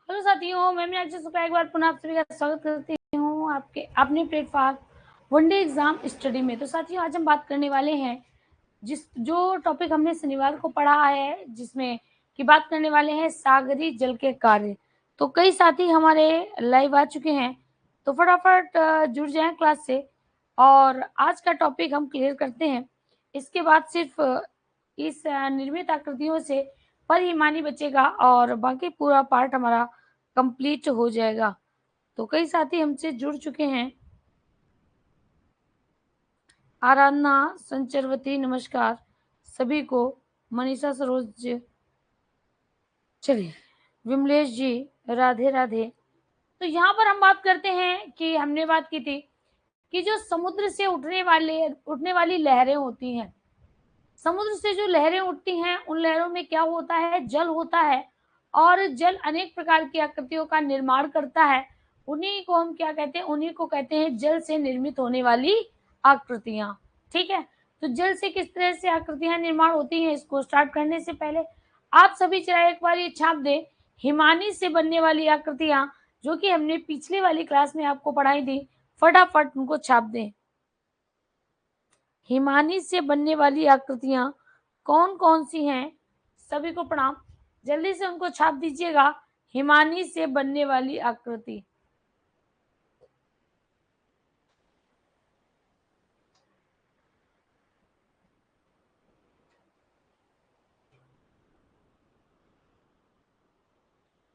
Hello साथियों, मैं मीनाक्षी शुक्ला एक बार पुनः आप सभी का स्वागत करती हूँ आपके अपने प्लेटफॉर्म वनडे एग्जाम स्टडी में। तो साथियों, आज हम बात करने वाले हैं जो टॉपिक हमने शनिवार को पढ़ा है, जिसमें की बात करने वाले हैं सागरी जल के कार्य। तो कई साथी हमारे लाइव आ चुके हैं, तो फटाफट जुड़ जाएं क्लास से और आज का टॉपिक हम क्लियर करते हैं। इसके बाद सिर्फ इस निर्मित आकृतियों से परिमानी बचेगा और बाकी पूरा पार्ट हमारा कंप्लीट हो जाएगा। तो कई साथी हमसे जुड़ चुके हैं। आराधना, संचरवती, नमस्कार सभी को। मनीषा सरोज, चलिए, विमलेश जी, राधे राधे। तो यहाँ पर हम बात करते हैं कि हमने बात की थी कि जो समुद्र से उठने वाली लहरें होती हैं, समुद्र से जो लहरें उठती हैं, उन लहरों में क्या होता है, जल होता है और जल अनेक प्रकार की आकृतियों का निर्माण करता है। उन्हीं को हम क्या कहते हैं, उन्हीं को कहते हैं जल से निर्मित होने वाली आकृतियां। ठीक है, तो जल से किस तरह से आकृतियां निर्माण होती हैं, इसको स्टार्ट करने से पहले आप सभी जरा एक बार ये छाप दें, हिमानी से बनने वाली आकृतियां जो कि हमने पिछले वाली क्लास में आपको पढ़ाई थी, फटाफट उनको छाप दें। हिमानी से बनने वाली आकृतियां कौन कौन सी हैं, सभी को प्रणाम, जल्दी से उनको छाप दीजिएगा। हिमानी से बनने वाली आकृति,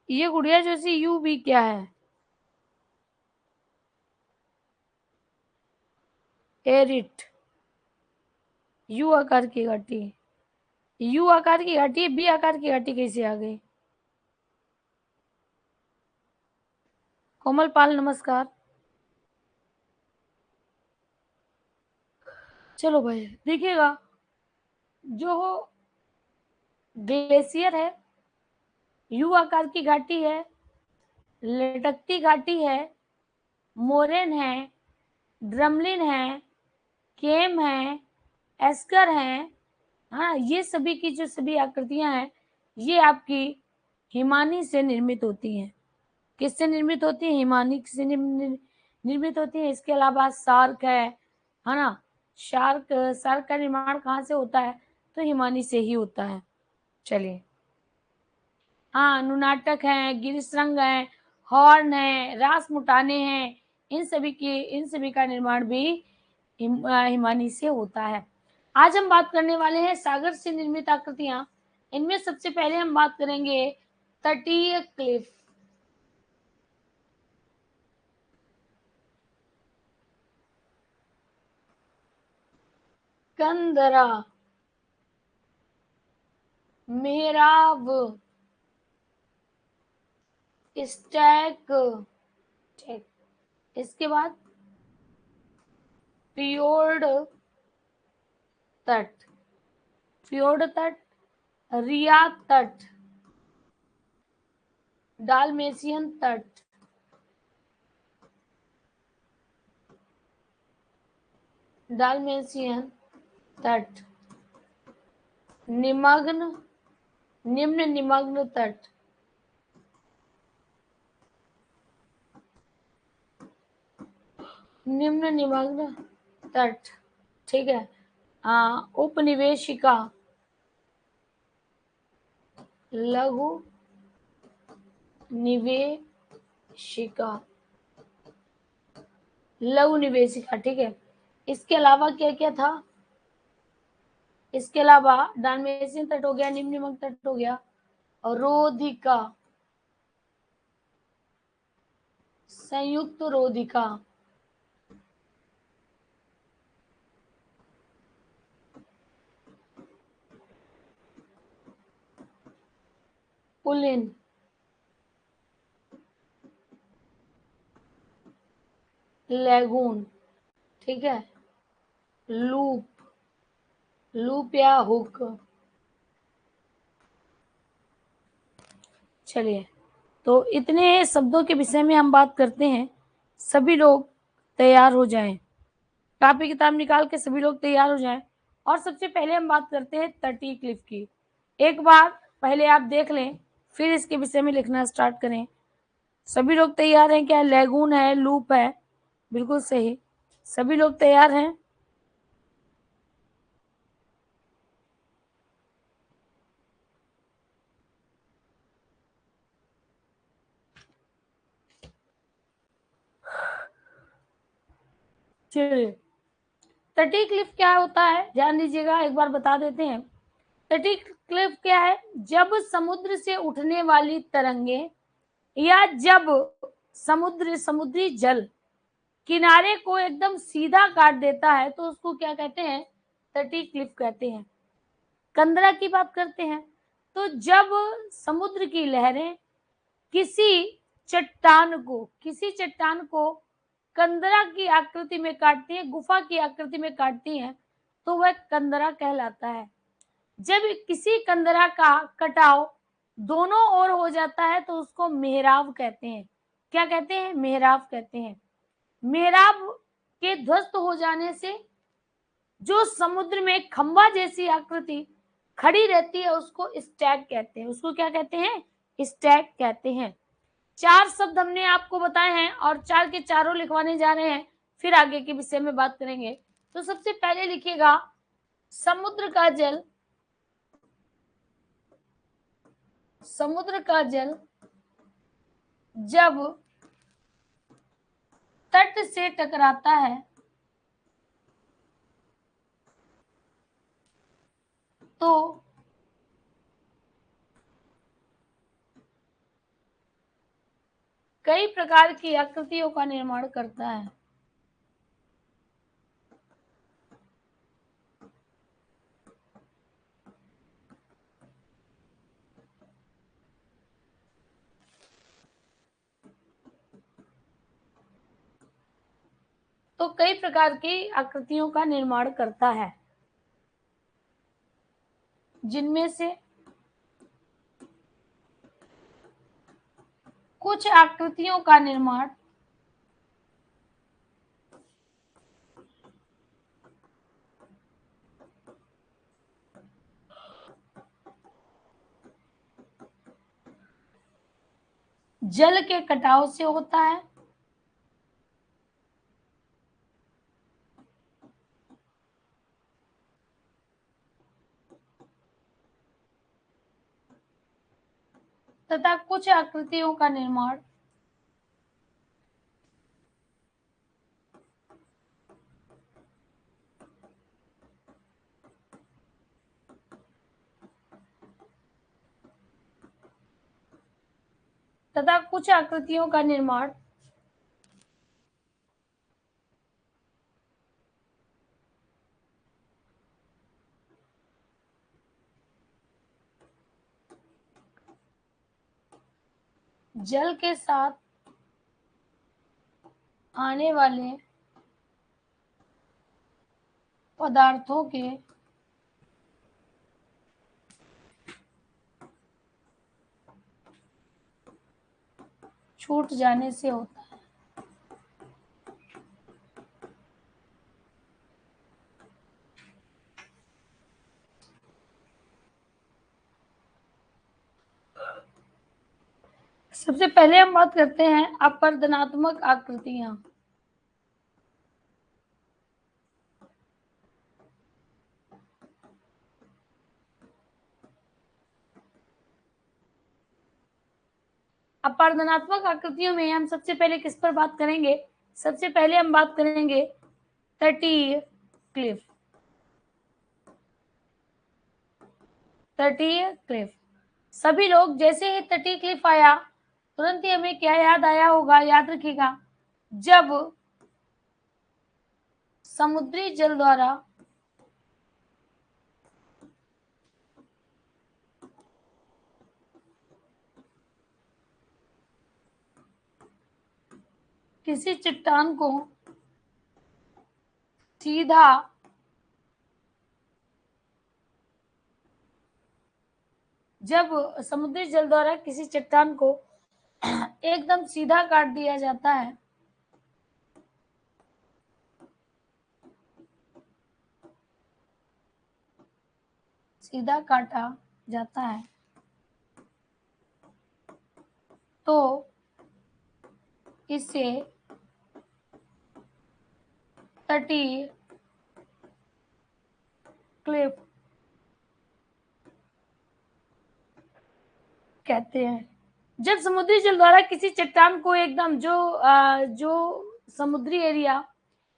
ये गुड़िया जैसी यू भी क्या है, एरिट, यू आकार की घाटी, यू आकार की घाटी, बी आकार की घाटी कैसे आ गई? कोमल पाल, नमस्कार। चलो भाई, देखिएगा, जो ग्लेशियर है, यू आकार की घाटी है, लटकती घाटी है, मोरेन है, ड्रमलिन है, केम है, एस्कर है, हाँ, ये सभी की जो सभी आकृतियां हैं, ये आपकी हिमानी से निर्मित होती हैं। किससे निर्मित होती है? हिमानी से निर्मित होती है। इसके अलावा शार्क है ना, शार्क का निर्माण कहाँ से होता है? तो हिमानी से ही होता है। चलिए, हाँ, नुनाटक है, गिरिश्रंग है, हॉर्न है, रास मुटाने हैं, इन सभी का निर्माण भी हिमानी से होता है। आज हम बात करने वाले हैं सागर से निर्मित आकृतियां। इनमें सबसे पहले हम बात करेंगे तटीय क्लिफ। कंदरा, मेहराब, स्टैक, इसके बाद फियोर्ड तट, फियोर्ड तट, रिया तट, डालमेशियन तट, डालमेशियन तट, निम्न निमग्न तट, निम्न निमग्न तट, ठीक है। उपनिवेशिका, लघु निवेशिका, लघु निवेशिका, ठीक है। इसके अलावा क्या क्या था? इसके अलावा डालमेशियन तट हो गया, निम्न निमग्न तट हो गया, और रोधिका, संयुक्त रोधिका, पुलिन, लैगून, ठीक है, लूप, लूप या हुक। चलिए, तो इतने शब्दों के विषय में हम बात करते हैं। सभी लोग तैयार हो जाएं, कॉपी किताब निकाल के सभी लोग तैयार हो जाएं। और सबसे पहले हम बात करते हैं तटीय क्लिफ की। एक बार पहले आप देख लें, फिर इसके विषय में लिखना स्टार्ट करें। सभी लोग तैयार हैं क्या? लैगून है, लूप है, बिल्कुल सही। सभी लोग तैयार हैं? चलिए, तटीय क्लिफ क्या होता है ध्यान दीजिएगा, एक बार बता देते हैं। तटीय क्लिफ क्या है? जब समुद्र से उठने वाली तरंगे या जब समुद्री जल किनारे को एकदम सीधा काट देता है तो उसको क्या कहते हैं? तटीय क्लिफ कहते हैं। कंदरा की बात करते हैं तो जब समुद्र की लहरें किसी चट्टान को कंदरा की आकृति में काटती है, गुफा की आकृति में काटती है, तो वह कंदरा कहलाता है। जब किसी कंदरा का कटाव दोनों ओर हो जाता है तो उसको मेहराब कहते हैं। क्या कहते हैं? मेहराब कहते हैं। मेहराब के ध्वस्त हो जाने से जो समुद्र में खंबा जैसी आकृति खड़ी रहती है उसको स्टैग कहते हैं। उसको क्या कहते हैं? स्टैग कहते हैं। 4 शब्द हमने आपको बताए हैं और 4 के चारों लिखवाने जा रहे हैं, फिर आगे के विषय में बात करेंगे। तो सबसे पहले लिखिएगा समुद्र का जल। समुद्र का जल जब तट से टकराता है तो कई प्रकार की आकृतियों का निर्माण करता है। तो कई प्रकार की आकृतियों का निर्माण करता है, जिनमें से कुछ आकृतियों का निर्माण जल के कटाव से होता है, तथा कुछ आकृतियों का निर्माण तथा कुछ आकृतियों का निर्माण जल के साथ आने वाले पदार्थों के छूट जाने से होता है। सबसे पहले हम बात करते हैं अपरदनात्मक आकृतियां। अपरदनात्मक आकृतियों में हम सबसे पहले किस पर बात करेंगे? सबसे पहले हम बात करेंगे तटीय क्लिफ। तटीय क्लिफ, सभी लोग जैसे ही तटीय क्लिफ आया तुरंत ही हमें क्या याद आया होगा? याद रखिएगा, जब समुद्री जल द्वारा किसी चट्टान को सीधा जब समुद्री जल द्वारा किसी चट्टान को एकदम सीधा काट दिया जाता है सीधा काटा जाता है तो इसे तटीय क्लिफ कहते हैं। जब समुद्री जल द्वारा किसी चट्टान को एकदम जो समुद्री एरिया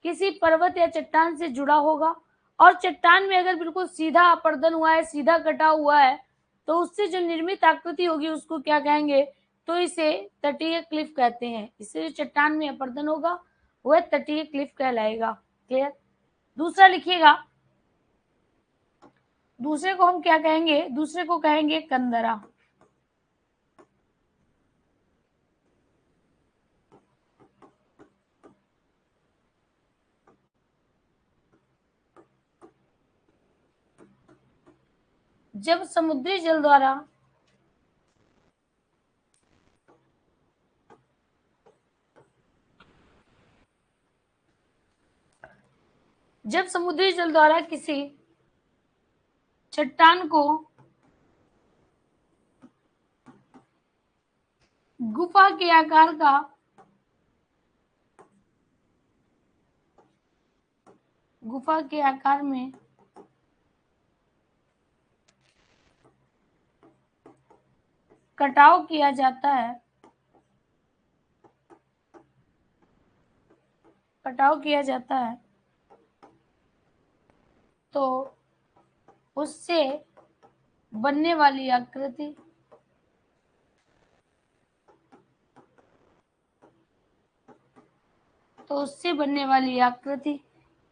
किसी पर्वत या चट्टान से जुड़ा होगा और चट्टान में अगर बिल्कुल सीधा अपर्दन हुआ है, सीधा कटा हुआ है, तो उससे जो निर्मित आकृति होगी उसको क्या कहेंगे? तो इसे तटीय क्लिफ कहते हैं। इससे जो चट्टान में अपर्दन होगा वह तटीय क्लिफ कहलाएगा। क्लियर? दूसरा लिखिएगा, दूसरे को हम क्या कहेंगे? दूसरे को कहेंगे कंदरा। जब समुद्री जल द्वारा किसी चट्टान को गुफा के आकार में कटाव किया जाता है तो उससे बनने वाली आकृति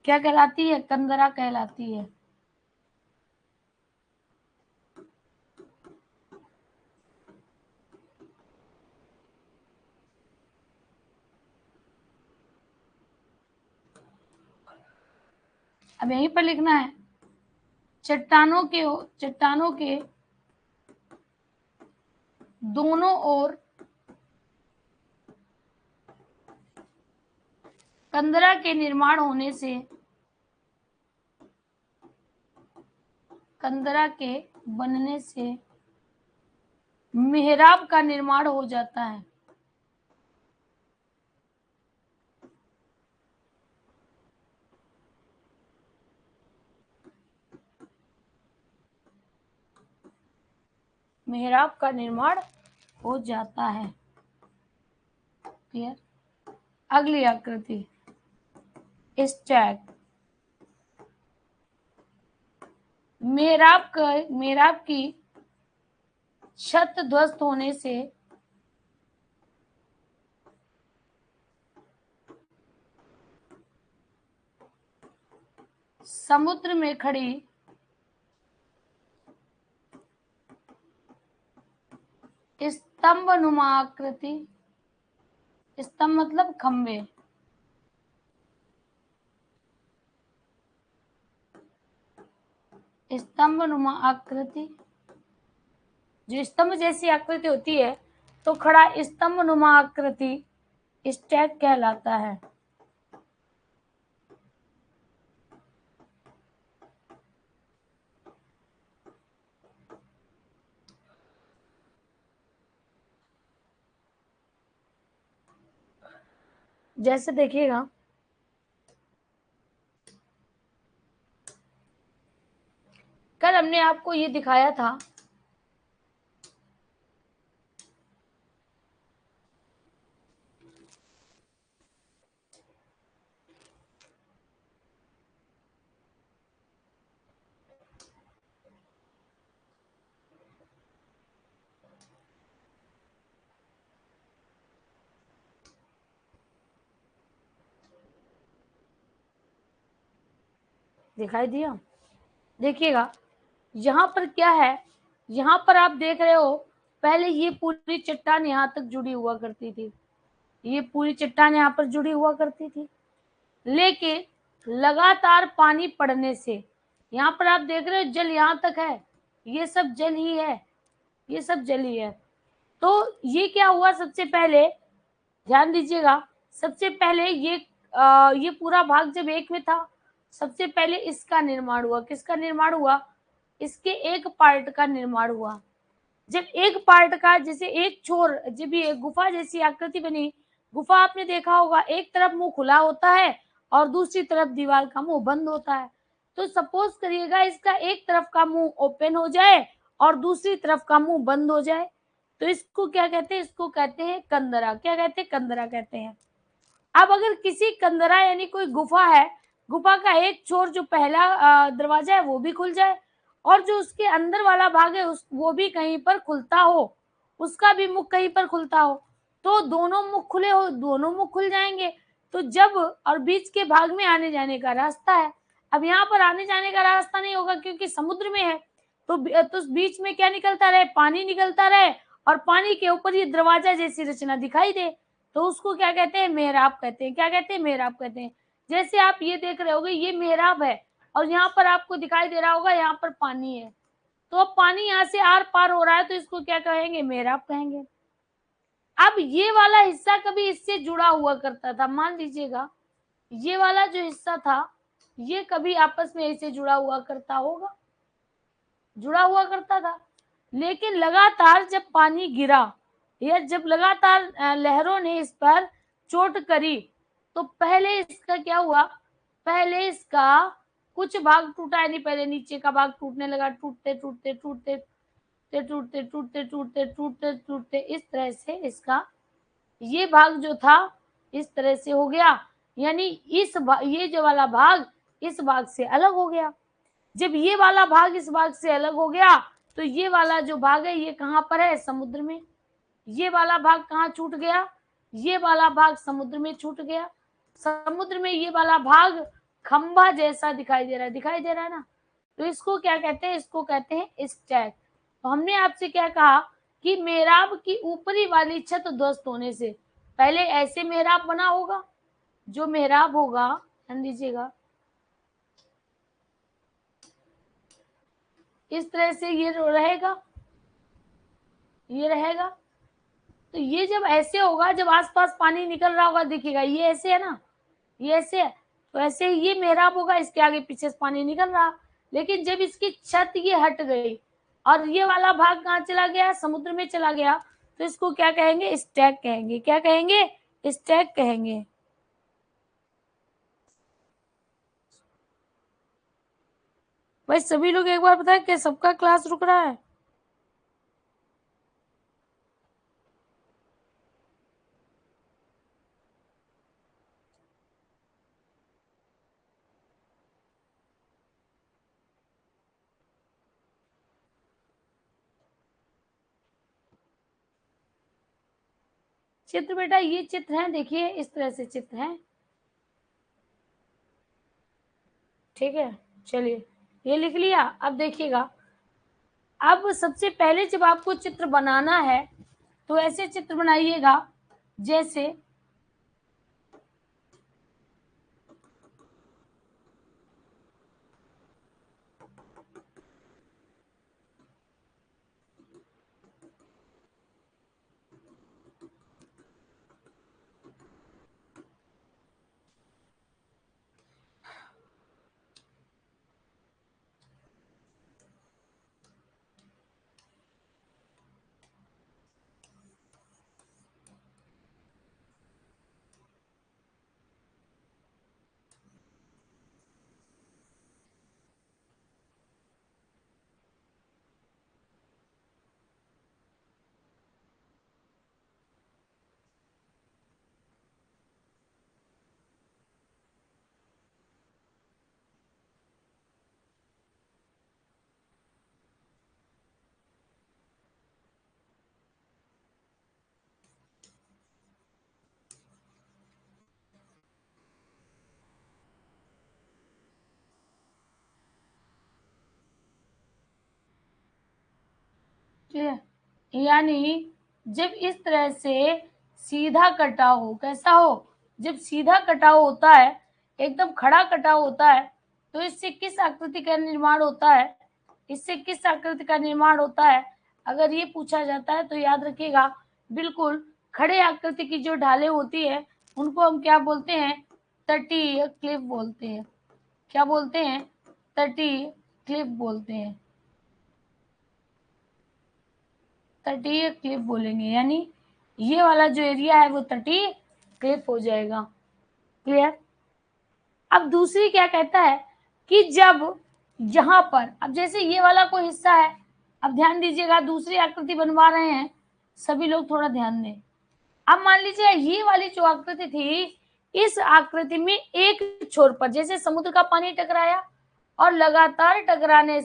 क्या कहलाती है? कंदरा कहलाती है। अब यहीं पर लिखना है, चट्टानों के दोनों ओर कंदरा के निर्माण होने से कंदरा के बनने से मेहराब का निर्माण हो जाता है। मेहराब का निर्माण हो जाता है। क्लियर? अगली आकृति स्टैक। मेहराब की छत ध्वस्त होने से समुद्र में खड़ी स्तंभनुमा आकृति, स्तंभ मतलब खंबे, स्तंभनुमा आकृति, जो स्तंभ जैसी आकृति होती है तो खड़ा स्तंभनुमा आकृति स्टैक कहलाता है। जैसे देखिएगा, कल हमने आपको ये दिखाया था दिखाई दिया? देखिएगा यहाँ पर क्या है, यहाँ पर आप देख रहे हो पहले ये पूरी चट्टान यहाँ तक जुड़ी हुआ करती थी, ये पूरी चट्टान यहाँ पर जुड़ी हुआ करती थी, लेकिन लगातार पानी पड़ने से यहाँ पर आप देख रहे हो जल यहाँ तक है, ये सब जल ही है, ये सब जल ही है। तो ये क्या हुआ, सबसे पहले ध्यान दीजिएगा, सबसे पहले ये पूरा भाग जब एक में था, सबसे पहले इसका निर्माण हुआ। किसका निर्माण हुआ? इसके एक पार्ट का निर्माण हुआ। जब एक पार्ट का, जैसे एक छोर, जब ये गुफा जैसी आकृति बनी गुफा आपने देखा होगा, एक तरफ मुंह खुला होता है और दूसरी तरफ दीवार का मुंह बंद होता है। तो सपोज करिएगा इसका एक तरफ का मुंह ओपन हो जाए और दूसरी तरफ का मुंह बंद हो जाए, तो इसको क्या कहते हैं? इसको कहते हैं कंदरा। क्या कहते हैं? कंदरा कहते हैं। अब अगर किसी कंदरा यानी कोई गुफा है, गुफा का एक छोर जो पहला दरवाजा है वो भी खुल जाए और जो उसके अंदर वाला भाग है वो भी कहीं पर खुलता हो, उसका भी मुख कहीं पर खुलता हो, तो दोनों मुख खुले हो, दोनों मुख खुल जाएंगे। तो जब और बीच के भाग में आने जाने का रास्ता है। अब यहाँ पर आने जाने का रास्ता नहीं होगा क्योंकि समुद्र में है, तो बीच में क्या निकलता रहे? पानी निकलता रहे और पानी के ऊपर ये दरवाजा जैसी रचना दिखाई दे, तो उसको क्या कहते हैं? मेहराब कहते हैं। क्या कहते हैं? मेहराब कहते हैं। जैसे आप ये देख रहे होगे, ये मेहराब है और यहाँ पर आपको दिखाई दे रहा होगा यहाँ पर पानी है, तो अब पानी यहाँ से आर पार हो रहा है, तो इसको क्या कहेंगे? मेहराब कहेंगे। अब ये वाला हिस्सा कभी इससे जुड़ा हुआ करता था, मान लीजिएगा ये वाला जो हिस्सा था ये कभी आपस में ऐसे जुड़ा हुआ करता होगा, जुड़ा हुआ करता था, लेकिन लगातार जब पानी गिरा या जब लगातार लहरों ने इस पर चोट करी, तो पहले इसका क्या हुआ? पहले इसका कुछ भाग टूटा, यानी पहले नीचे का भाग टूटने लगा, टूटते टूटते टूटते टूटते टूटते टूटते टूटते टूटते इस तरह से इसका ये भाग जो था इस तरह से हो गया, यानी ये जो वाला भाग इस भाग से अलग हो गया। जब ये वाला भाग इस भाग से अलग हो गया, तो ये वाला जो भाग है ये कहाँ पर है? समुद्र में। ये वाला भाग कहाँ छूट गया? ये वाला भाग समुद्र में छूट गया। समुद्र में ये वाला भाग खंभा जैसा दिखाई दे रहा है, दिखाई दे रहा है ना, तो इसको क्या कहते हैं? इसको कहते हैं स्टैक। तो हमने आपसे क्या कहा कि मेहराब की ऊपरी वाली छत ध्वस्त होने से पहले ऐसे मेहराब बना होगा, जो मेहराब होगा ध्यान दीजिएगा इस तरह से ये रहेगा, ये रहेगा। तो ये जब ऐसे होगा, जब आसपास पानी निकल रहा होगा, देखिएगा ये ऐसे है ना, ये ऐसे है, तो ऐसे ही ये मेहराब होगा, इसके आगे पीछे से पानी निकल रहा। लेकिन जब इसकी छत ये हट गई और ये वाला भाग कहाँ चला गया? समुद्र में चला गया, तो इसको क्या कहेंगे? स्टैक कहेंगे। क्या कहेंगे? स्टैक कहेंगे। भाई सभी लोग एक बार बताए कि सबका क्लास रुक रहा है? चित्र बेटा ये चित्र है, देखिए इस तरह से चित्र है, ठीक है। चलिए ये लिख लिया। अब देखिएगा, अब सबसे पहले जब आपको चित्र बनाना है तो ऐसे चित्र बनाइएगा जैसे यानी जब इस तरह से सीधा कटाव हो, कैसा हो? जब सीधा कटाव होता है, एकदम खड़ा कटाव होता है, तो इससे किस आकृति का निर्माण होता है? इससे किस आकृति का निर्माण होता है? अगर ये पूछा जाता है तो याद रखिएगा, बिल्कुल खड़े आकृति की जो ढालें होती है उनको हम क्या बोलते हैं? तटीय क्लिफ बोलते हैं। क्या बोलते हैं? तटीय क्लिफ बोलते हैं, तटीय क्लिफ बोलेंगे। यानी ये वाला जो एरिया है वो तटीय क्लिप हो जाएगा। क्लियर। अब दूसरी क्या कहता है कि जब यहां पर, अब जैसे ये वाला कोई हिस्सा है, अब ध्यान दीजिएगा, दूसरी आकृति बनवा रहे हैं, सभी लोग थोड़ा ध्यान दें। अब मान लीजिए ये वाली जो आकृति थी, इस आकृति में एक छोर पर जैसे समुद्र का पानी टकराया और लगातार टकराने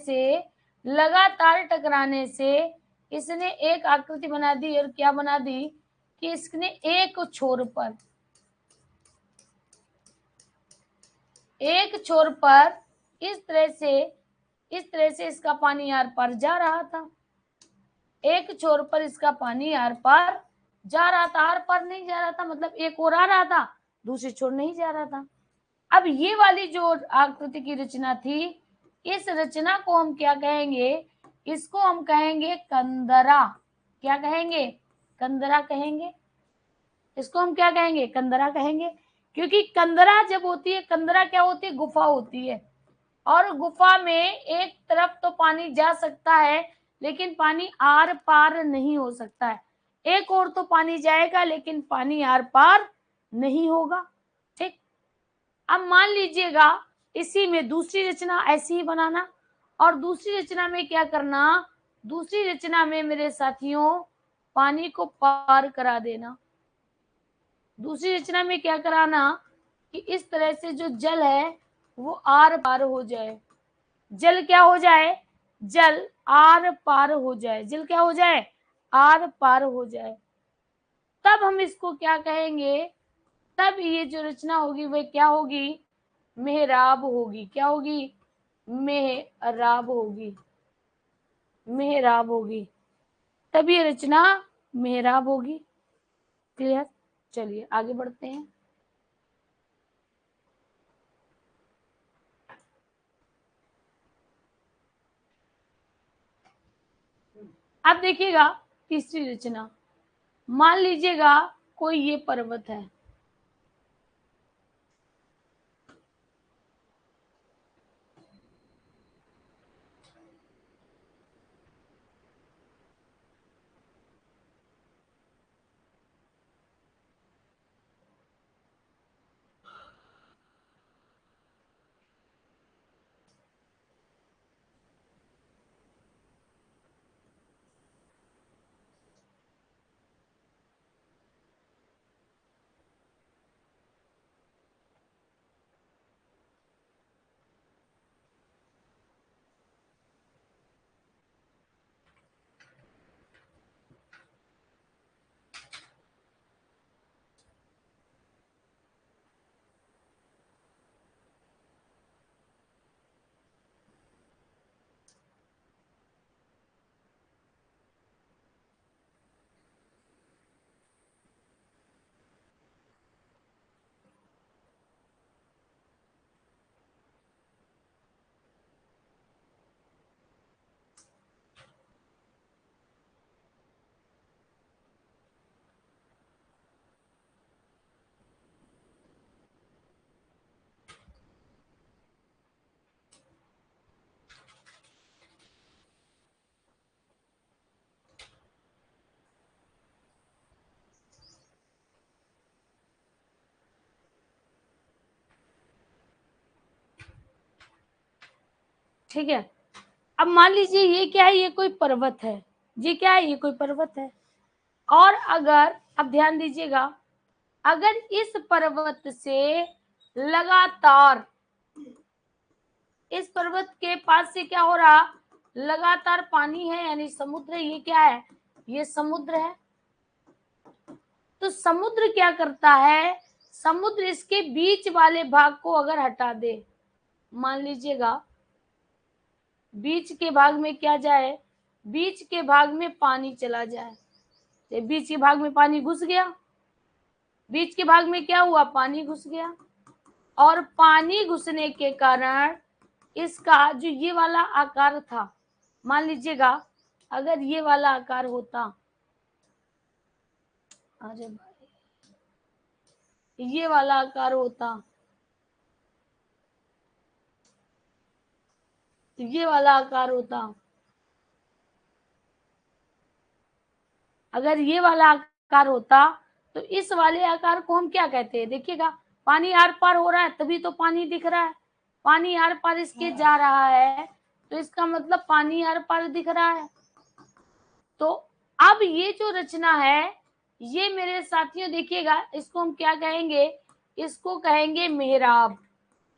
से इसने एक आकृति बना दी, और क्या बना दी कि इसने एक छोर पर इस तरह से इसका पानी आर पार जा रहा था। एक छोर पर इसका पानी आर पार जा रहा था, आर पार नहीं जा रहा था, मतलब एक और आ रहा था, दूसरी छोर नहीं जा रहा था। अब ये वाली जो आकृति की रचना थी, इस रचना को हम क्या कहेंगे, इसको हम कहेंगे कंदरा। क्या कहेंगे? कंदरा कहेंगे। इसको हम क्या कहेंगे? कंदरा कहेंगे। क्योंकि कंदरा जब होती है, कंदरा क्या होती है? गुफा होती है, और गुफा में एक तरफ तो पानी जा सकता है लेकिन पानी आर पार नहीं हो सकता है, एक और तो पानी जाएगा लेकिन पानी आर पार नहीं होगा। ठीक। अब मान लीजिएगा इसी में दूसरी रचना ऐसी ही बनाना, और दूसरी रचना में क्या करना, दूसरी रचना में मेरे साथियों पानी को पार करा देना। दूसरी रचना में क्या कराना कि इस तरह से जो जल है वो आर पार हो जाए। जल क्या हो जाए? जल आर पार हो जाए। जल क्या हो जाए? आर पार हो जाए। तब हम इसको क्या कहेंगे? तब ये जो रचना होगी वह क्या होगी? मेहराब होगी। क्या होगी? मेहराब होगी। मेहराब होगी। तब ये रचना मेहराब होगी। क्लियर। चलिए आगे बढ़ते हैं। अब देखिएगा तीसरी रचना। मान लीजिएगा कोई ये पर्वत है, ठीक है। अब मान लीजिए ये क्या है? ये कोई पर्वत है। ये क्या है? ये कोई पर्वत है। और अगर, अब ध्यान दीजिएगा, अगर इस पर्वत से लगातार, इस पर्वत के पास से क्या हो रहा, लगातार पानी है, यानी समुद्र है। ये क्या है? ये समुद्र है। तो समुद्र क्या करता है? समुद्र इसके बीच वाले भाग को अगर हटा दे, मान लीजिएगा बीच के भाग में क्या जाए, बीच के भाग में पानी चला जाए, तो बीच के भाग में पानी घुस गया, बीच के भाग में क्या हुआ? पानी घुस गया, और पानी घुसने के कारण इसका जो ये वाला आकार था, मान लीजिएगा अगर ये वाला आकार होता, अरे भाई ये वाला आकार होता, तो ये वाला आकार होता, अगर ये वाला आकार होता तो इस वाले आकार को हम क्या कहते हैं? देखिएगा, पानी आर पार हो रहा है तभी तो पानी दिख रहा है, पानी आर पार इसके जा रहा है तो इसका मतलब पानी आर पार दिख रहा है। तो अब ये जो रचना है, ये मेरे साथियों देखिएगा, इसको हम क्या कहेंगे? इसको कहेंगे मेहराब।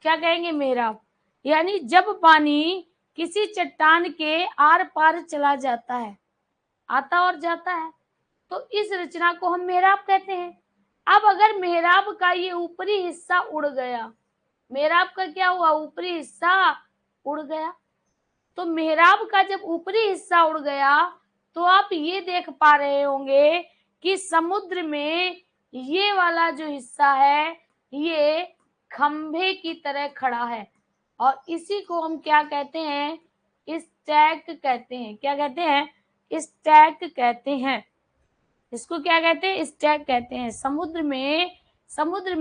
क्या कहेंगे? मेहराब। यानी जब पानी किसी चट्टान के आर पार चला जाता है, आता और जाता है, तो इस रचना को हम मेहराब कहते हैं। अब अगर मेहराब का ये ऊपरी हिस्सा उड़ गया, मेहराब का क्या हुआ? ऊपरी हिस्सा उड़ गया। तो मेहराब का जब ऊपरी हिस्सा उड़ गया तो आप ये देख पा रहे होंगे कि समुद्र में ये वाला जो हिस्सा है ये खंभे की तरह खड़ा है, और इसी को हम क्या कहते हैं? स्टैक कहते हैं। क्या कहते हैं? स्टैक कहते हैं। इसको क्या कहते हैं? स्टैक कहते हैं। समुद्र में समुद्र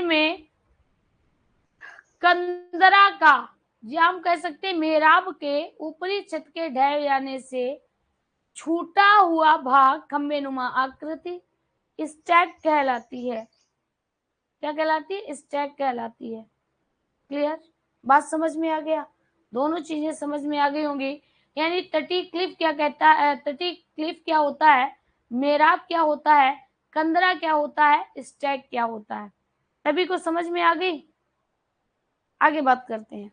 में कंदरा का, या हम कह सकते हैं मेहराब के ऊपरी छत के ढह जाने से छूटा हुआ भाग, खंबे नुमा आकृति, स्टैक कहलाती है। क्या कहलाती है? स्टैक कहलाती है। क्लियर? बात समझ में आ गया? दोनों चीजें समझ में आ गई होंगी। यानी तटी क्लिफ क्या कहता है? तटी क्लिफ क्या होता है? मेहराब क्या होता है? कंदरा क्या होता है? स्टैक क्या होता है? सभी को समझ में आ गई? आगे बात करते हैं।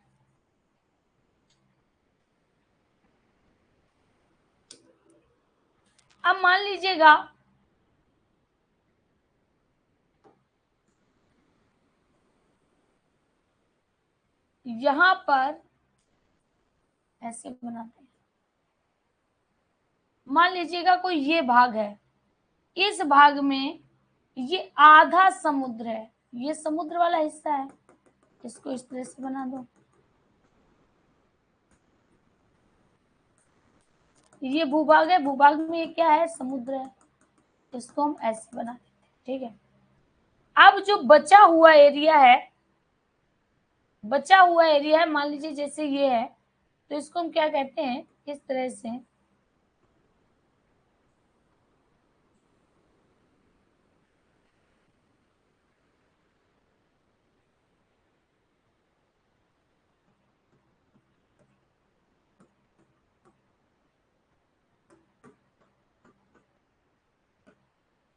अब मान लीजिएगा यहां पर ऐसे बनाते हैं, मान लीजिएगा कोई ये भाग है, इस भाग में ये आधा समुद्र है, ये समुद्र वाला हिस्सा है, इसको इस तरह से बना दो। ये भूभाग है, भूभाग में ये क्या है? समुद्र है, इसको हम ऐसे बना देते हैं। ठीक है। अब जो बचा हुआ एरिया है, मान लीजिए जैसे ये है, तो इसको हम क्या कहते हैं? इस तरह से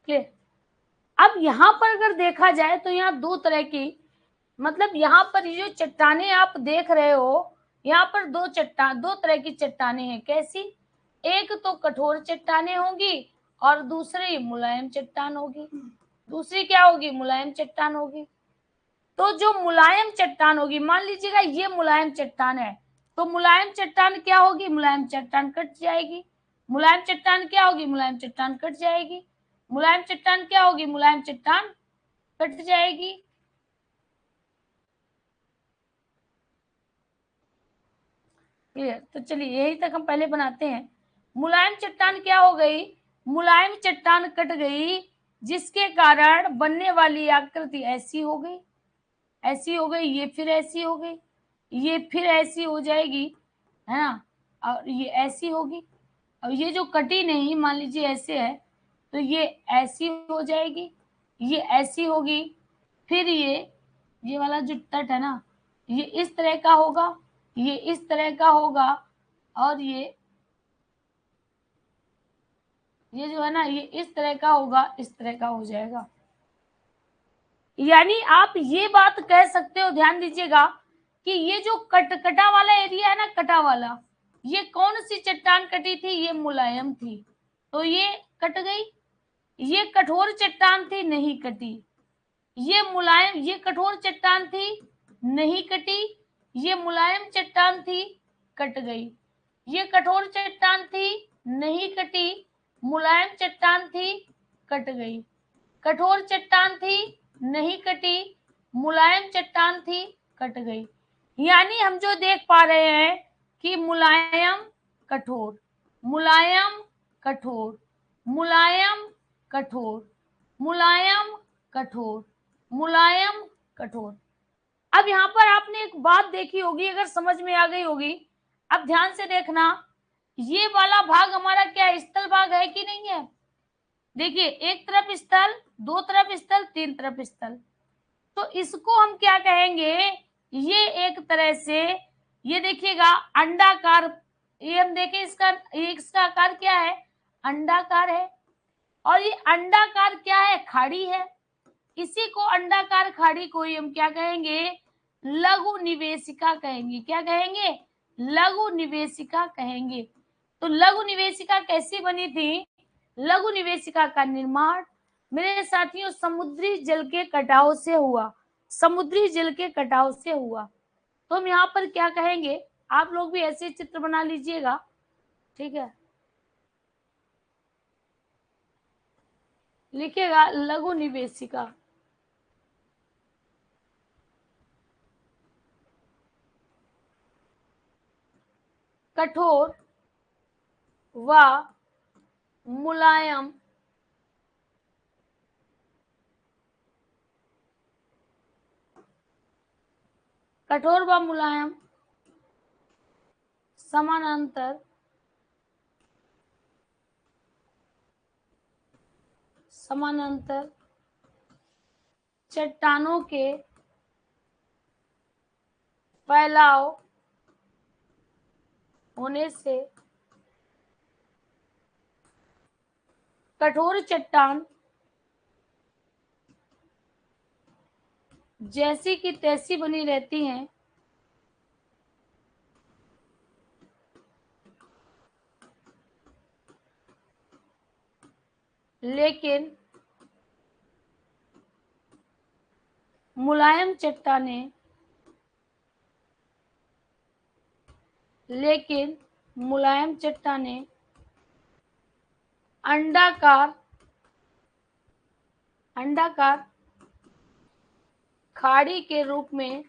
क्लियर। अब यहाँ पर अगर देखा जाए तो यहाँ दो तरह की, मतलब यहाँ पर ये जो चट्टाने आप देख रहे हो, यहाँ पर दो तरह की चट्टाने हैं। कैसी? एक तो कठोर चट्टाने होंगी और दूसरी मुलायम चट्टान होगी। दूसरी क्या होगी? मुलायम चट्टान होगी। तो जो मुलायम चट्टान होगी, मान लीजिएगा ये मुलायम चट्टान है, तो मुलायम चट्टान क्या होगी? मुलायम चट्टान कट जाएगी। मुलायम चट्टान क्या होगी? मुलायम चट्टान कट जाएगी। मुलायम चट्टान क्या होगी? मुलायम चट्टान कट जाएगी। क्लियर? तो चलिए यही तक हम पहले बनाते हैं। मुलायम चट्टान क्या हो गई? मुलायम चट्टान कट गई, जिसके कारण बनने वाली आकृति ऐसी हो गई, ऐसी हो गई, ये फिर ऐसी हो गई, ये फिर ऐसी हो जाएगी, है ना, और ये ऐसी होगी। और ये जो कटी नहीं, मान लीजिए ऐसे है, तो ये ऐसी हो जाएगी, ये ऐसी होगी, फिर ये वाला जो तट है ना, ये इस तरह का होगा, ये इस तरह का होगा, और ये जो है ना, ये इस तरह का होगा, इस तरह का हो जाएगा। यानी आप ये बात कह सकते हो, ध्यान दीजिएगा, कि ये जो कटा वाला एरिया है ना, कटा वाला, ये कौन सी चट्टान कटी थी? ये मुलायम थी, तो ये कट गई। ये कठोर चट्टान थी, नहीं कटी। ये मुलायम, ये कठोर चट्टान थी, नहीं कटी। ये मुलायम चट्टान थी, कट गई। ये कठोर चट्टान थी, नहीं कटी। मुलायम चट्टान थी, कट गई। कठोर चट्टान थी, नहीं कटी। मुलायम चट्टान थी, कट गई। यानी हम जो देख पा रहे हैं कि मुलायम कठोर, मुलायम कठोर, मुलायम कठोर, मुलायम कठोर, मुलायम कठोर। अब यहाँ पर आपने एक बात देखी होगी, अगर समझ में आ गई होगी, अब ध्यान से देखना, ये वाला भाग हमारा क्या है, स्थल भाग है कि नहीं है। देखिए, एक तरफ स्थल, दो तरफ स्थल, तीन तरफ स्थल, तो इसको हम क्या कहेंगे, ये एक तरह से, ये देखिएगा अंडाकार, ये हम देखें इसका आकार क्या है, अंडाकार है, और ये अंडाकार क्या है, खाड़ी है। इसी को अंडाकार खाड़ी को ही हम क्या कहेंगे, लघु निवेशिका कहेंगे। क्या कहेंगे, लघु निवेशिका कहेंगे। तो लघु निवेशिका कैसी बनी थी, लघु निवेशिका का निर्माण मेरे साथियों समुद्री जल के कटाव से हुआ, समुद्री जल के कटाव से हुआ। तो हम यहाँ पर क्या कहेंगे, आप लोग भी ऐसे चित्र बना लीजिएगा, ठीक है, लिखिएगा लघु निवेशिका। कठोर व मुलायम कठोर व मुलायम समानांतर समानांतर चट्टानों के फैलाव होने से कठोर चट्टान जैसी की तैसी बनी रहती हैं, लेकिन मुलायम चट्टानें अंडाकार खाड़ी के रूप में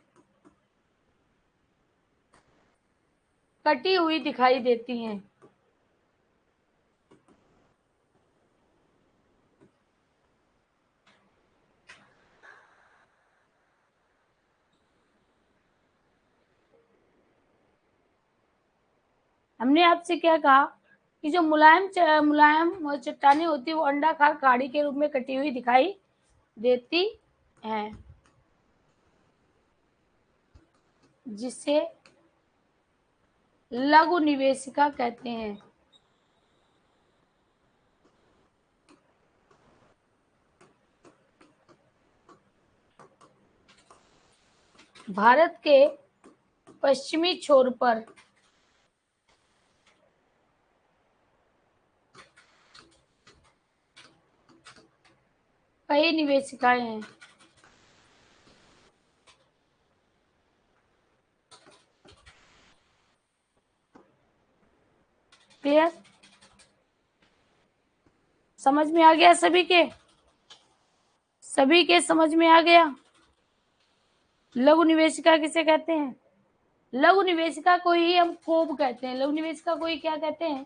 कटी हुई दिखाई देती हैं। हमने आपसे क्या कहा कि जो मुलायम चट्टानें होती है वो अंडाकार खाड़ी के रूप में कटी हुई दिखाई देती हैं, जिसे लघु निवेशिका कहते हैं। भारत के पश्चिमी छोर पर कई निवेशिकाएं हैं। क्लियर, समझ में आ गया सभी के समझ में आ गया। लघु निवेशिका किसे कहते हैं, लघु निवेशिका को ही हम कोब कहते हैं, लघु निवेशिका को ही क्या कहते हैं,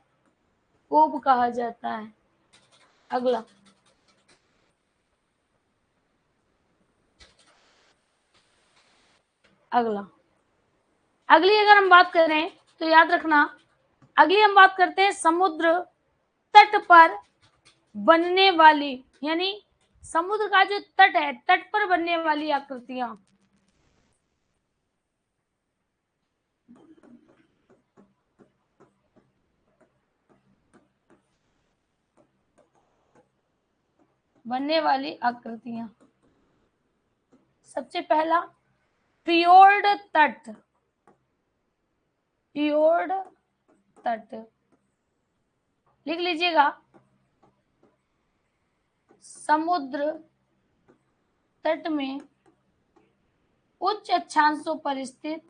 कोब कहा जाता है। अगला, अगली अगर हम बात करें तो याद रखना, अगली हम बात करते हैं समुद्र तट पर बनने वाली, यानी समुद्र का जो तट है, तट पर बनने वाली आकृतियां। बनने वाली आकृतियां, सबसे पहला फियोर्ड तट, फियोर्ड तट लिख लीजिएगा, समुद्र तट में उच्च अक्षांशों पर स्थित,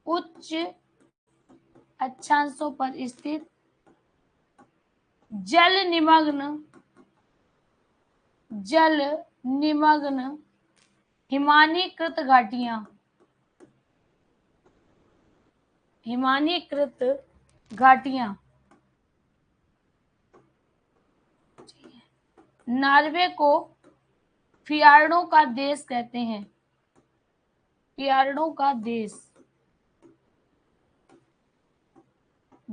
उच्च अक्षांशों पर स्थित जल निमग्न हिमानीकृत घाटियां, हिमानीकृत घाटियां। नॉर्वे को फियार्डों का देश कहते हैं, फियार्डों का देश।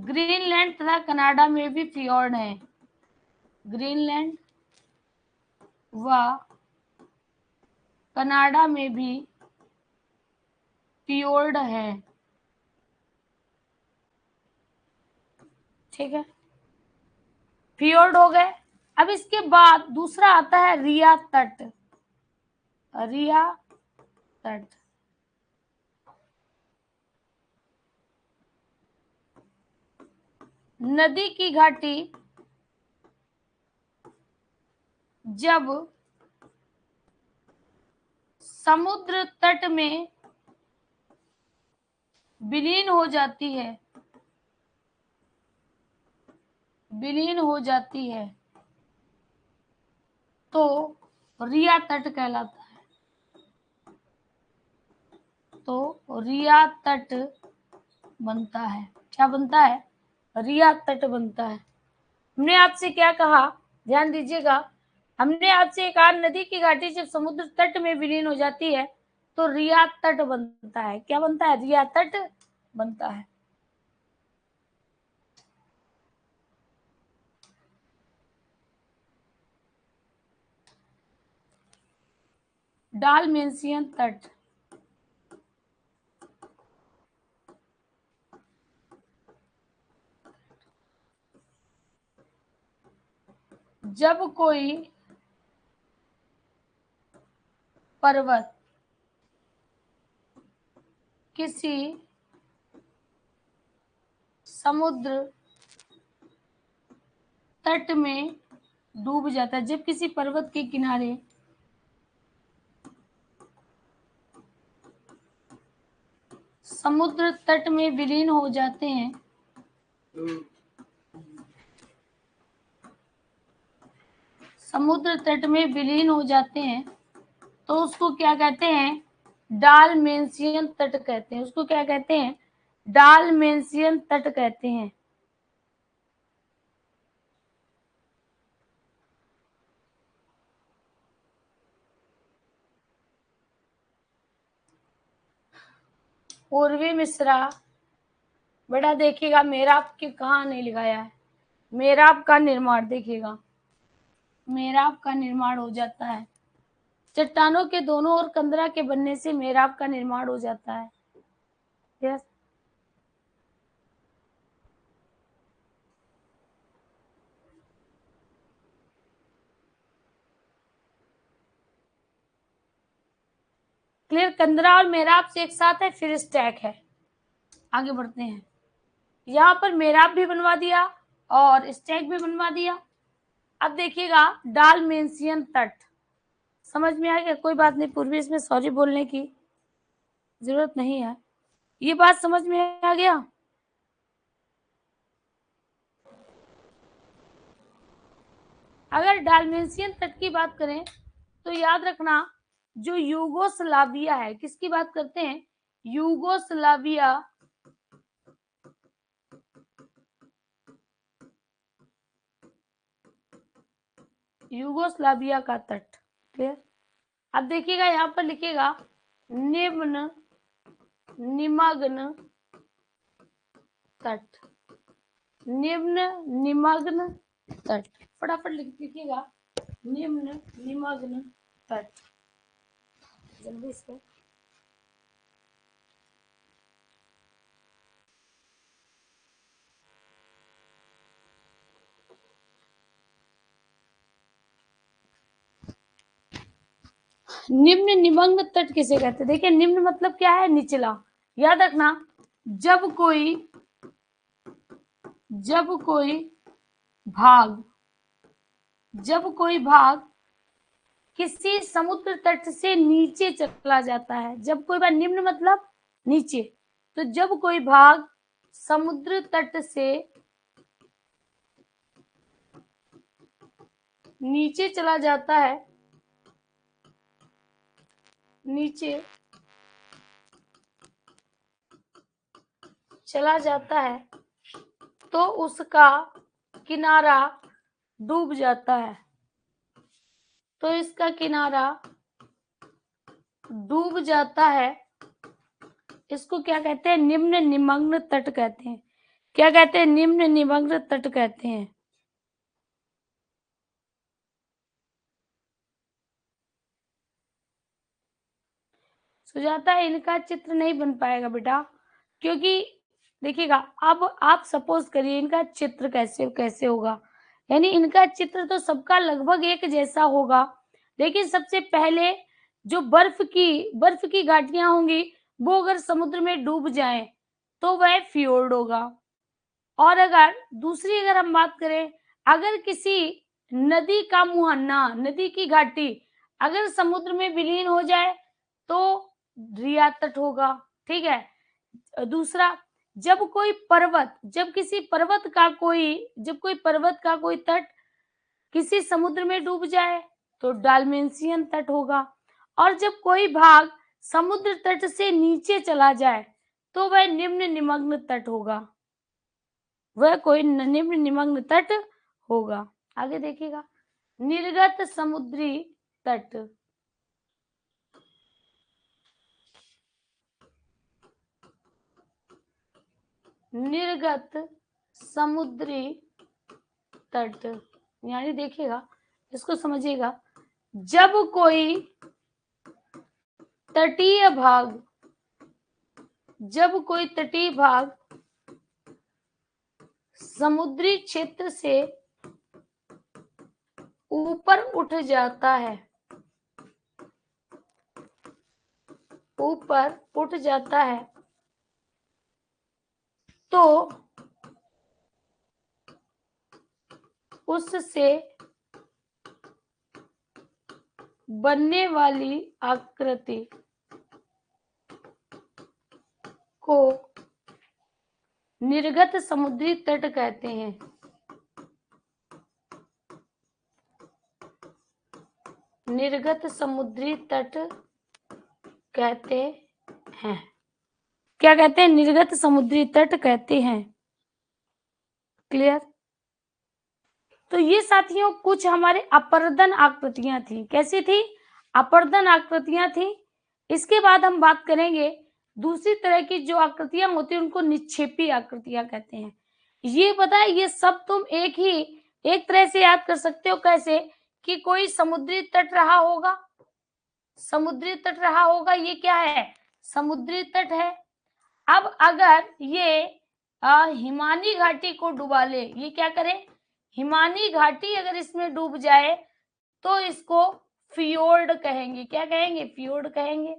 ग्रीनलैंड तथा कनाडा में भी फियोर्ड है। ग्रीनलैंड व कनाडा में भी फियोर्ड है। ठीक है, फियोर्ड हो गए। अब इसके बाद दूसरा आता है रिया तट। रिया तट, नदी की घाटी जब समुद्र तट में विलीन हो जाती है, विलीन हो जाती है तो रिया तट कहलाता है। तो रिया तट बनता है। क्या बनता है? रिया तट बनता है। हमने आपसे क्या कहा, ध्यान दीजिएगा। हमने आपसे कहा नदी की घाटी जब समुद्र तट में विलीन हो जाती है तो रिया तट बनता है। क्या बनता है? रिया तट बनता है। डालमेशियन तट, जब कोई पर्वत किसी समुद्र तट में डूब जाता है, जब किसी पर्वत के किनारे समुद्र तट में विलीन हो जाते हैं समुद्र तट में विलीन हो जाते हैं तो उसको क्या कहते हैं? डालमेशियन तट कहते हैं। उसको क्या कहते हैं? डालमेशियन तट कहते हैं। पूर्वी मिश्रा बेटा देखिएगा, मेराब की कहाँ नहीं लिखाया है। मेराब का निर्माण देखिएगा, मेराब का निर्माण हो जाता है। चट्टानों के दोनों ओर कंदरा के बनने से मेराब का निर्माण हो जाता है। Yes, clear. कंदरा और मेराब से एक साथ है, फिर स्टैक है। आगे बढ़ते हैं। यहाँ पर मेराब भी बनवा दिया और स्टैक भी बनवा दिया। अब देखिएगा डालमेशियन तट, समझ में आ गया? कोई बात नहीं, पूर्वी इसमें सॉरी बोलने की जरूरत नहीं है। ये बात समझ में आ गया? अगर डालमेशियन तट की बात करें तो याद रखना, जो यूगोस्लाविया है, किसकी बात करते हैं? यूगोस्लाविया, यूगोस्लाविया का तट। क्लियर। अब देखिएगा यहाँ पर लिखिएगा निम्न निमग्न तट, निम्न निमग्न तट। फटाफट लिखिएगा निम्न निमग्न तट, जल्दी से। निम्न निमग्न तट किसे कहते हैं? देखिए निम्न मतलब क्या है? निचला। याद रखना, जब कोई भाग जब कोई भाग किसी समुद्र तट से नीचे चला जाता है, जब कोई भाग, निम्न मतलब नीचे, तो जब कोई भाग समुद्र तट से नीचे चला जाता है, नीचे चला जाता है तो उसका किनारा डूब जाता है। तो इसका किनारा डूब जाता है, इसको क्या कहते हैं? निम्न निमग्न तट कहते हैं। क्या कहते हैं? निम्न निमग्न तट कहते हैं। सुजाता, इनका चित्र नहीं बन पाएगा बेटा, क्योंकि देखिएगा, अब आप सपोज करिए इनका चित्र कैसे कैसे होगा, यानी इनका चित्र तो सबका लगभग एक जैसा होगा, लेकिन सबसे पहले जो बर्फ की घाटियां होंगी, वो अगर समुद्र में डूब जाएं तो वह फ्योर्ड होगा। और अगर दूसरी अगर हम बात करें, अगर किसी नदी का मुहाना, नदी की घाटी अगर समुद्र में विलीन हो जाए तो रिया तट होगा। ठीक है। दूसरा, जब कोई पर्वत का कोई तट किसी समुद्र में डूब जाए तो डाल्मेशियन तट होगा। और जब कोई भाग समुद्र तट से नीचे चला जाए तो वह निम्न निमग्न तट होगा। वह कोई निम्न निमग्न तट होगा। आगे देखिएगा, निर्गत समुद्री तट। निर्गत समुद्री तट यानी देखिएगा, इसको समझिएगा, जब कोई तटीय भाग समुद्री क्षेत्र से ऊपर उठ जाता है, तो उससे बनने वाली आकृति को निर्गत समुद्री तट कहते हैं। निर्गत समुद्री तट कहते हैं। क्या कहते हैं? निर्गत समुद्री तट कहते हैं। क्लियर? तो ये साथियों कुछ हमारे अपर्दन आकृतियां थी। कैसी थी? अपर्दन आकृतियां थी। इसके बाद हम बात करेंगे दूसरी तरह की जो आकृतियां होती हैं, उनको निक्षेपी आकृतियां कहते हैं। ये पता है, ये सब तुम एक तरह से याद कर सकते हो। कैसे? कि कोई समुद्री तट रहा होगा, ये क्या है? समुद्री तट है। अब अगर ये हिमानी घाटी को डुबा ले, ये क्या करे? हिमानी घाटी अगर इसमें डूब जाए तो इसको फियोर्ड कहेंगे। क्या कहेंगे? फियोर्ड कहेंगे।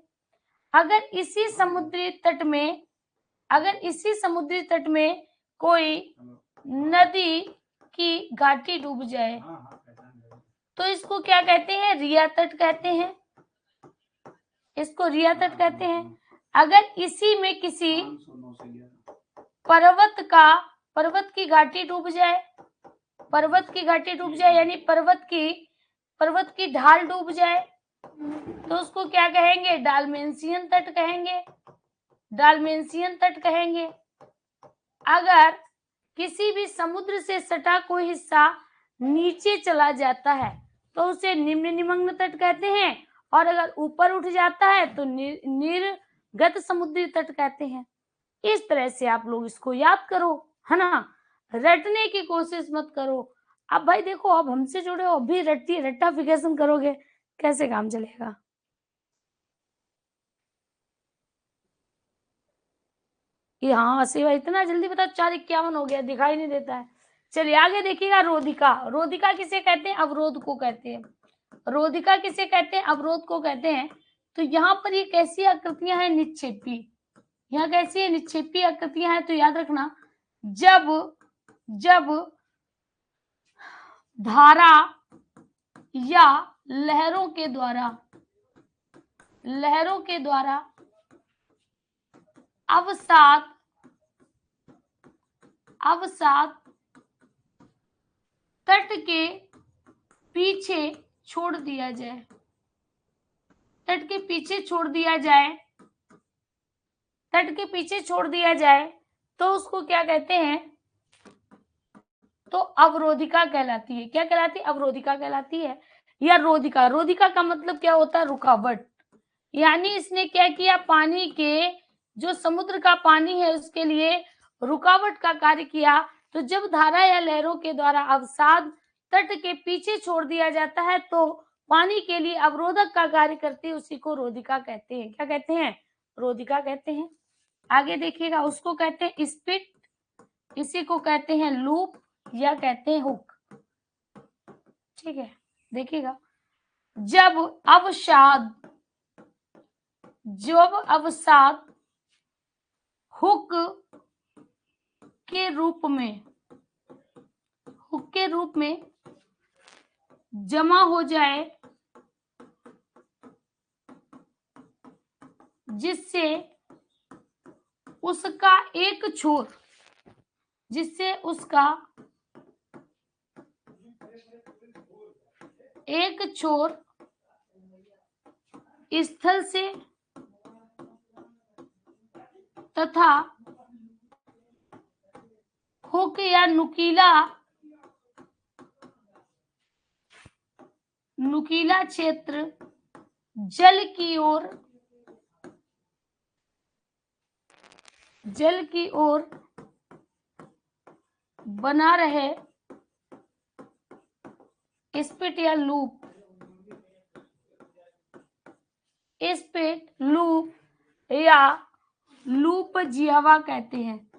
अगर इसी समुद्री तट में कोई नदी की घाटी डूब जाए तो इसको क्या कहते हैं? रिया तट कहते हैं। इसको रिया तट कहते हैं। अगर इसी में किसी पर्वत की घाटी डूब जाए, यानी पर्वत की ढाल डूब जाए तो उसको क्या कहेंगे? डाल्मेशियन तट कहेंगे। अगर किसी भी समुद्र से सटा कोई हिस्सा नीचे चला जाता है तो उसे निम्न निमग्न तट कहते हैं, और अगर ऊपर उठ जाता है तो निर्गत समुद्री तट कहते हैं। इस तरह से आप लोग इसको याद करो, है ना? रटने की कोशिश मत करो। अब भाई देखो, अब हमसे जुड़े हो, अभी रट्टाफिकेशन करोगे, कैसे काम चलेगा? ये हाँ शिवा, इतना जल्दी बता, 4:51 हो गया, दिखाई नहीं देता है। चलिए आगे देखिएगा, रोधिका किसे कहते हैं? अवरोध को कहते हैं। अवरोध को कहते हैं। तो यहाँ पर ये कैसी आकृतियां हैं? निक्षेपी। यहाँ कैसी है? निक्षेपी आकृतियां हैं। तो याद रखना, जब धारा या लहरों के द्वारा अवसाद तट के पीछे छोड़ दिया जाए तो उसको क्या कहते हैं? तो अवरोधिका कहलाती है। क्या कहलाती है? अवरोधिका कहलाती है। या रोधिका का मतलब क्या होता है? रुकावट। यानी इसने क्या किया? पानी के, जो समुद्र का पानी है उसके लिए रुकावट का कार्य किया। तो जब धारा या लहरों के द्वारा अवसाद तट के पीछे छोड़ दिया जाता है तो पानी के लिए अवरोधक का कार्य करती है, उसी को रोधिका कहते हैं। क्या कहते हैं? रोधिका कहते हैं। आगे देखिएगा, उसको कहते हैं स्पिट, इसी को कहते हैं लूप या कहते हैं हुक। ठीक है, देखिएगा, जब अवसाद हुक के रूप में जमा हो जाए, जिससे उसका एक छोर स्थल से तथा हुक या नुकीला क्षेत्र जल की ओर बना रहे, स्पिट या लूप, या लूप जिह्वा कहते हैं।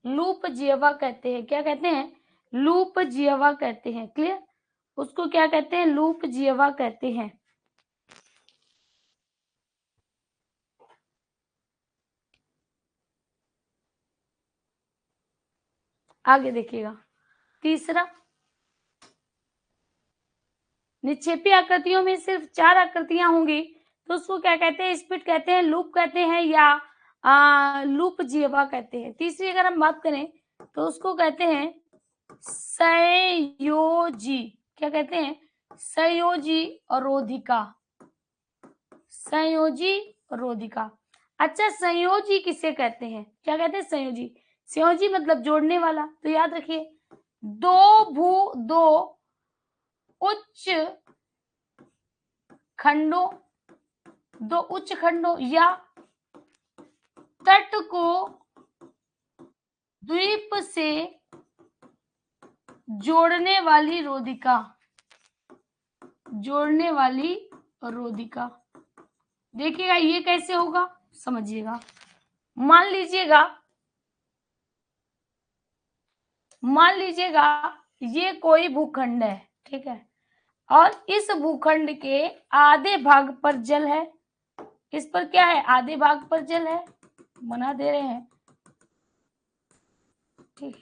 लूप जिह्वा कहते हैं। क्या कहते हैं? लूप जिह्वा कहते हैं। क्लियर? उसको क्या कहते हैं? लूप जिह्वा कहते हैं। आगे देखिएगा, तीसरा, निक्षेपी आकृतियों में सिर्फ 4 आकृतियां होंगी तो उसको क्या कहते हैं? स्पिट कहते हैं, लूप कहते हैं, या लूप जिह्वा कहते हैं। तीसरी अगर हम बात करें तो उसको कहते हैं संयोजी। क्या कहते हैं? संयोजी रोधिका। संयोजी रोधिका। अच्छा, संयोजी किसे कहते हैं? क्या कहते हैं? संयोजी। संयोजी मतलब जोड़ने वाला। तो याद रखिए, दो उच्च खंडों या तट को द्वीप से जोड़ने वाली रोधिका। देखिएगा ये कैसे होगा, समझिएगा। मान लीजिएगा ये कोई भूखंड है, ठीक है, और इस भूखंड के आधे भाग पर जल है। इस पर क्या है? आधे भाग पर जल है, बना दे रहे हैं, ठीक है।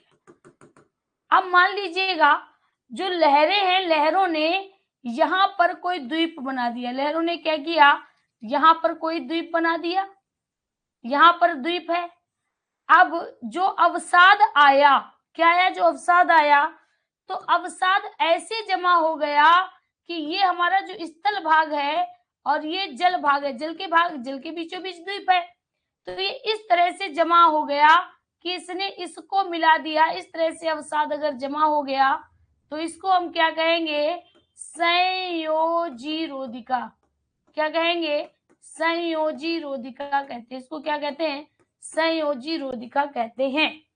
अब मान लीजिएगा जो लहरें हैं, लहरों ने यहां पर कोई द्वीप बना दिया। लहरों ने क्या किया? यहां पर कोई द्वीप बना दिया, यहां पर द्वीप है। अब जो अवसाद आया, क्या आया? जो अवसाद आया, तो अवसाद ऐसे जमा हो गया कि ये हमारा जो स्थल भाग है और ये जल भाग है, जल के बीचों बीच द्वीप है, तो ये इस तरह से जमा हो गया कि इसने इसको मिला दिया। इस तरह से अवसाद अगर जमा हो गया तो इसको हम क्या कहेंगे? संयोजी रोधिका। क्या कहेंगे? संयोजी रोधिका कहते हैं। इसको क्या कहते हैं? संयोजी रोधिका कहते हैं।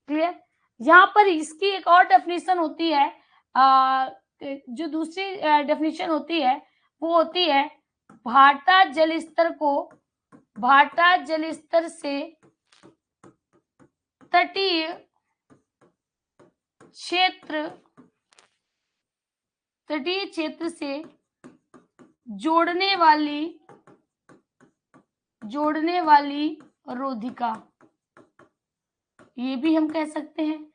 क्लियर? यहाँ पर इसकी एक और डेफिनेशन होती है, जो दूसरी डेफिनेशन होती है वो होती है भाटा जल स्तर से तटीय क्षेत्र से जोड़ने वाली रोधिका। ये भी हम कह सकते हैं,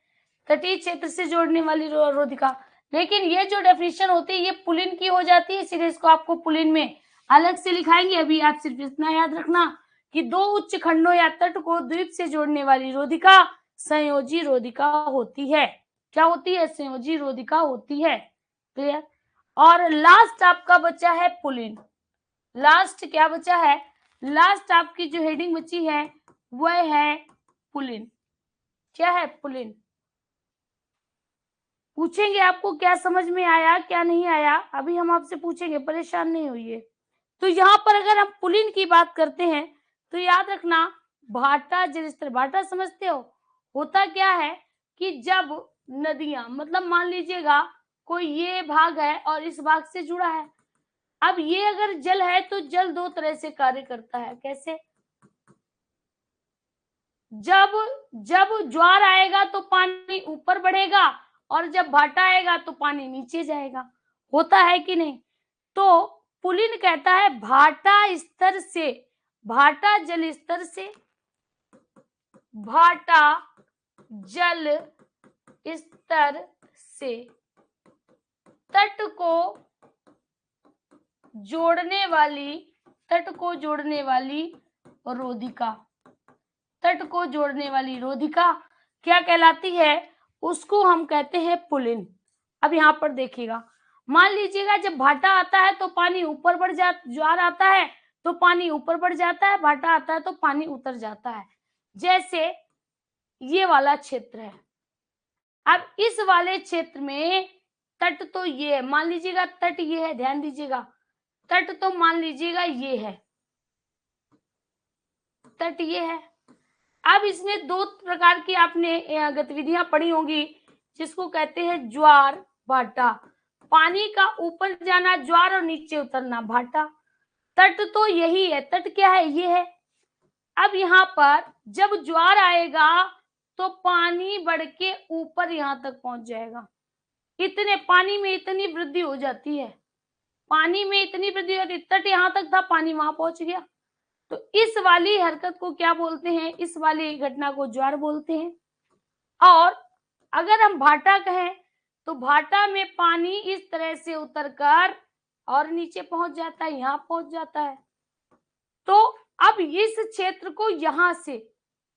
तटीय क्षेत्र से जोड़ने वाली रोधिका। लेकिन ये जो डेफिनेशन होती है ये पुलिन की हो जाती है, इसलिए इसको आपको पुलिन में अलग से लिखाएंगे। अभी आप सिर्फ इतना याद रखना कि दो उच्च खंडों या तट को द्वीप से जोड़ने वाली रोधिका संयोजी रोधिका होती है। क्या होती है? संयोजी रोधिका होती है। क्लियर? और लास्ट आपका बचा है पुलिन। लास्ट क्या बचा है? लास्ट आपकी जो हेडिंग बची है वह है पुलिन। क्या है? पुलिन। पूछेंगे आपको क्या समझ में आया क्या नहीं आया, अभी हम आपसे पूछेंगे, परेशान नहीं होइए। तो यहाँ पर अगर हम पुलिन की बात करते हैं तो याद रखना भाटा जल स्तर, भाटा समझते हो, होता क्या है कि जब नदियां, मतलब मान लीजिएगा कोई ये भाग है और इस भाग से जुड़ा है, अब ये अगर जल है तो जल दो तरह से कार्य करता है। कैसे? जब जब ज्वार आएगा तो पानी ऊपर बढ़ेगा और जब भाटा आएगा तो पानी नीचे जाएगा, होता है कि नहीं? तो पुलिन कहता है भाटा स्तर से, भाटा जल स्तर से, भाटा जल स्तर से तट को जोड़ने वाली, तट को जोड़ने वाली रोधिका, तट को जोड़ने वाली रोधिका क्या कहलाती है? उसको हम कहते हैं पुलिन। अब यहाँ पर देखिएगा, मान लीजिएगा जब भाटा आता है तो पानी ऊपर बढ़ जाता, ज्वार आता है तो पानी ऊपर बढ़ जाता है, भाटा आता है तो पानी उतर जाता है। जैसे ये वाला क्षेत्र है, अब इस वाले क्षेत्र में तट तो ये है, मान लीजिएगा तट ये है, ध्यान दीजिएगा, तट तो मान लीजिएगा ये है, तट ये है। अब इसमें दो प्रकार की आपने गतिविधियां पढ़ी होंगी जिसको कहते हैं ज्वार भाटा, पानी का ऊपर जाना ज्वार और नीचे उतरना भाटा। तट तो यही है, तट क्या है? ये है। अब यहाँ पर जब ज्वार आएगा तो पानी बढ़ के ऊपर यहां तक पहुंच जाएगा, इतने पानी में इतनी वृद्धि हो जाती है, पानी में इतनी वृद्धि होती, तट यहां तक था, पानी वहां पहुंच गया। तो इस वाली हरकत को क्या बोलते हैं? इस वाली घटना को ज्वार बोलते हैं। और अगर हम भाटा कहें तो भाटा में पानी इस तरह से उतरकर और नीचे पहुंच जाता है, यहां पहुंच जाता है। तो अब इस क्षेत्र को यहां से,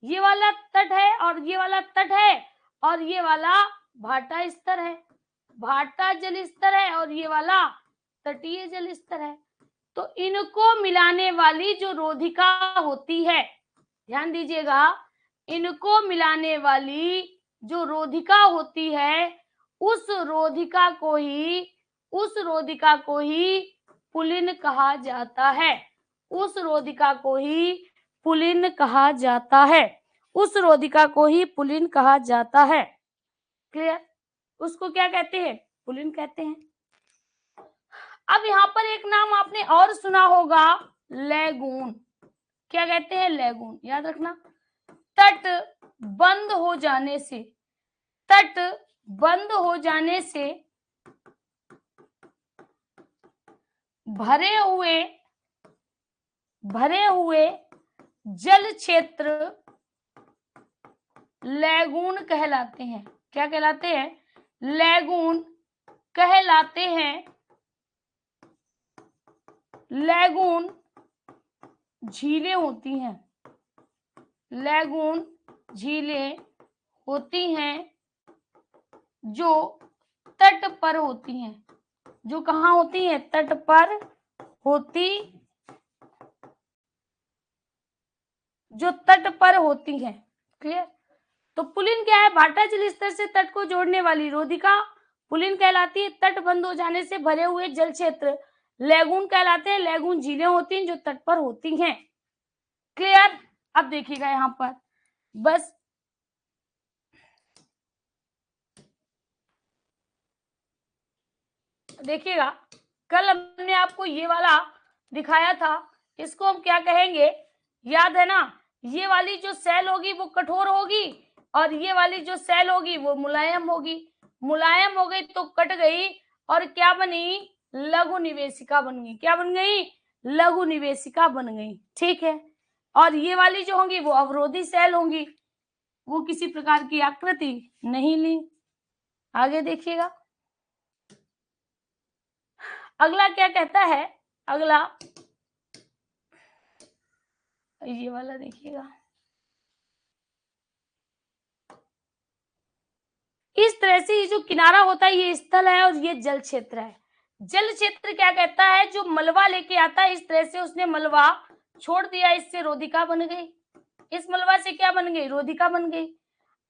ये वाला तट है और ये वाला तट है और ये वाला भाटा स्तर है, भाटा जल स्तर है और ये वाला तटीय जल स्तर है। तो इनको मिलाने वाली जो रोधिका होती है, ध्यान दीजिएगा, इनको मिलाने वाली जो रोधिका होती है उस रोधिका को ही पुलिन कहा जाता है, उस रोधिका को ही पुलिन कहा जाता है, उस रोधिका को ही पुलिन कहा जाता है। क्लियर? उसको क्या कहते हैं? पुलिन कहते हैं। अब यहाँ पर एक नाम आपने और सुना होगा, लैगून। क्या कहते हैं? लैगून। याद रखना, तट बंद हो जाने से, तट बंद हो जाने से भरे हुए जल क्षेत्र लैगून कहलाते हैं। क्या कहलाते हैं? लैगून कहलाते हैं। लैगून झीलें होती हैं, लैगून झीलें होती हैं जो तट पर होती हैं, जो कहाँ होती हैं? तट पर होती, जो तट पर होती हैं। क्लियर? तो पुलिन क्या है? भाटा जल स्तर से तट को जोड़ने वाली रोधिका पुलिन कहलाती है। तट बंद हो जाने से भरे हुए जल क्षेत्र लैगून कहलाते हैं। लैगून झीलें होती हैं जो तट पर होती हैं। क्लियर? अब देखिएगा यहाँ पर बस देखिएगा, कल हमने आपको ये वाला दिखाया था, इसको हम क्या कहेंगे? याद है ना, ये वाली जो सेल होगी वो कठोर होगी और ये वाली जो सेल होगी वो मुलायम होगी। मुलायम हो गई तो कट गई और क्या बनी? लघु निवेशिका बन गई। क्या बन गई? लघु निवेशिका बन गई। ठीक है। और ये वाली जो होंगी वो अवरोधी सेल होंगी, वो किसी प्रकार की आकृति नहीं ली। आगे देखिएगा, अगला क्या कहता है? अगला ये वाला देखिएगा, इस तरह से ये जो किनारा होता है ये स्थल है और ये जल क्षेत्र है। जल क्षेत्र क्या कहता है? जो मलबा लेके आता है, इस तरह से उसने मलबा छोड़ दिया, इससे रोधिका बन गई। इस मलबा से क्या बन गई? रोधिका बन गई।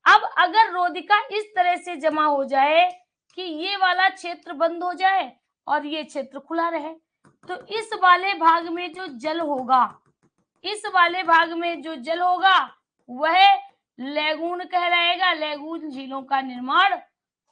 अब अगर रोधिका इस तरह से जमा हो जाए कि ये वाला क्षेत्र बंद हो जाए और ये क्षेत्र खुला रहे। तो इस वाले भाग में जो जल होगा, इस वाले भाग में जो जल होगा वह लैगून कहलाएगा, लैगून झीलों का निर्माण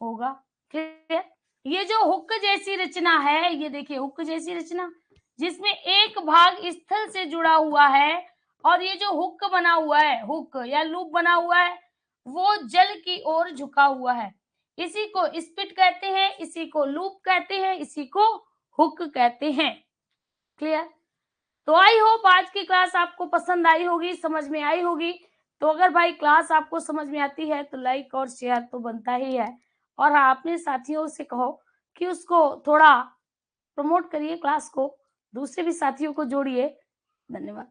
होगा। ठीक है, ये जो हुक जैसी रचना है, ये देखिए हुक जैसी रचना जिसमें एक भाग स्थल से जुड़ा हुआ है और ये जो हुक बना हुआ है, हुक या लूप बना हुआ है, वो जल की ओर झुका हुआ है। इसी को स्पिट कहते हैं, इसी को लूप कहते हैं, इसी को हुक कहते हैं। क्लियर? तो आई होप आज की क्लास आपको पसंद आई होगी, समझ में आई होगी। तो अगर भाई क्लास आपको समझ में आती है तो लाइक और शेयर तो बनता ही है, और हाँ, अपने साथियों से कहो कि उसको थोड़ा प्रमोट करिए क्लास को, दूसरे भी साथियों को जोड़िए। धन्यवाद।